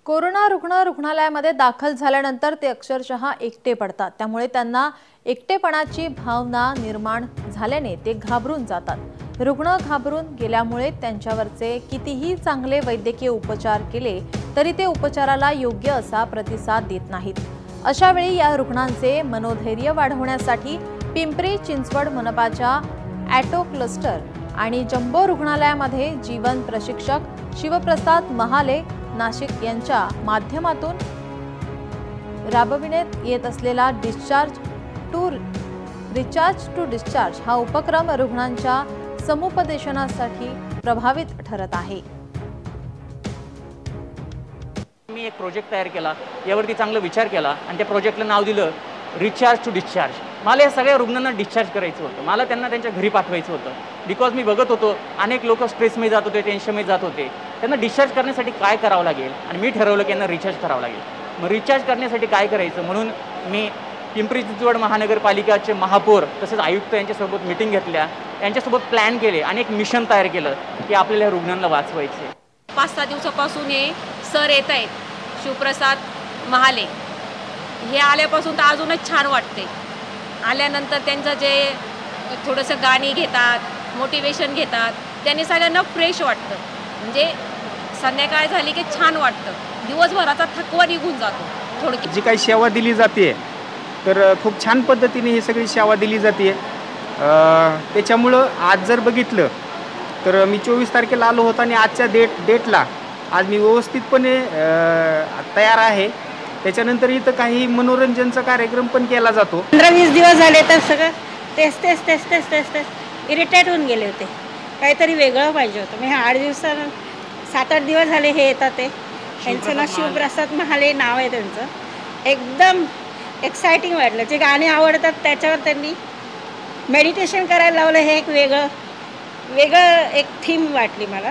Corona रुग्ण रुग्णालयामध्ये दाखल झाल्यानंतर ते अक्षरशः एकटे पडतात। त्यामुळे त्यांना एकटेपणाची भावना निर्माण झाल्याने ते घाबरून जातात। रुग्ण घाबरून गेल्यामुळे त्यांच्यावरचे कितीही चांगले वैद्यकीय उपचार केले तरी ते उपचाराला योग्य असा प्रतिसाद देत नाहीत। अशा वेळी या रुग्णांचे मनोधैर्य वाढवण्यासाठी पिंपरी चिंचवड मनपाच्या ॲटो क्लस्टर आणि जम्बो रुग्णालयामध्ये जीवन प्रशिक्षक शिवप्रसाद महाले नाशिक यांच्या माध्यमातून राबविण्यात येत असलेला रिचार्ज टू डिस्चार्ज हा उपक्रम रुग्णांच्या समुपदेशनासाठी प्रभावित ठरत आहे। मी एक प्रोजेक्ट तयार केला, यावरती चांगला विचार केला आणि त्या प्रोजेक्टला नाव दिलं रिचार्ज टू डिस्चार्ज। मला या सगळ्या रुग्णांना डिस्चार्ज करायचं होतं, मला त्यांना त्यांच्या घरी पाठवायचं होतं। बिकॉज मी बघत होतो अनेक लोक स्ट्रेसमध्ये जात होते, टेन्शनमध्ये जात होते। त्यांना डिस्चार्ज करण्यासाठी काय करावं लागेल आणि मी ठरवलं की यांना रिचार्ज करावं लागेल। मग रिचार्ज करण्यासाठी काय करायचं म्हणून मी पिंपरी चिंचवड महानगरपालिकाचे महापौर तसेच आयुक्त यांच्यासोबत मीटिंग घेतल्या, यांच्यासोबत प्लॅन केले आणि एक मिशन तयार केलं की आपल्याला रुग्णांना वाचवायचे। 5-6 दिवसापासून हे सर येत आहेत, शिवप्रसाद महाले हे आल्यापासून तर अजूनच छान वाटते। आल्यानंतर त्यांचं जे थोडंसं गाणी घेतात, मोटिवेशन घेतात, त्यांनी सगळ्यांना फ्रेश वाटतं। म्हणजे संध्याकाळ झाली की छान वाटतं, दिवसभराचा थकवा निघून जातो। थोडक्यात जी काही सेवा दिली जाते तर खूप छान पद्धतीने ही सगळी सेवा दिली जाते। त्याच्यामुळं आज जर बघितलं तर मी 24 तारखेला आलो होतो आणि आजच्या डेटला आज मी व्यवस्थितपणे तयार आहे। त्याच्यानंतर इथं काही मनोरंजनचा कार्यक्रम पण केला जातो। 15-20 दिवस झाले तर सगळं तेच इरिटेट होऊन गेले होते, काहीतरी वेगळं पाहिजे होतं। मी 8 दिवसानं 7-8 दिवस झाले हे येतात ते, त्यांचं नाव शिवप्रसाद महाले नाव आहे त्यांचं। एकदम एक्साइटिंग वाटलं, जे गाणे आवडतात त्याच्यावर त्यांनी मेडिटेशन करायला लावलं। हे एक वेगळं एक थीम वाटली मला।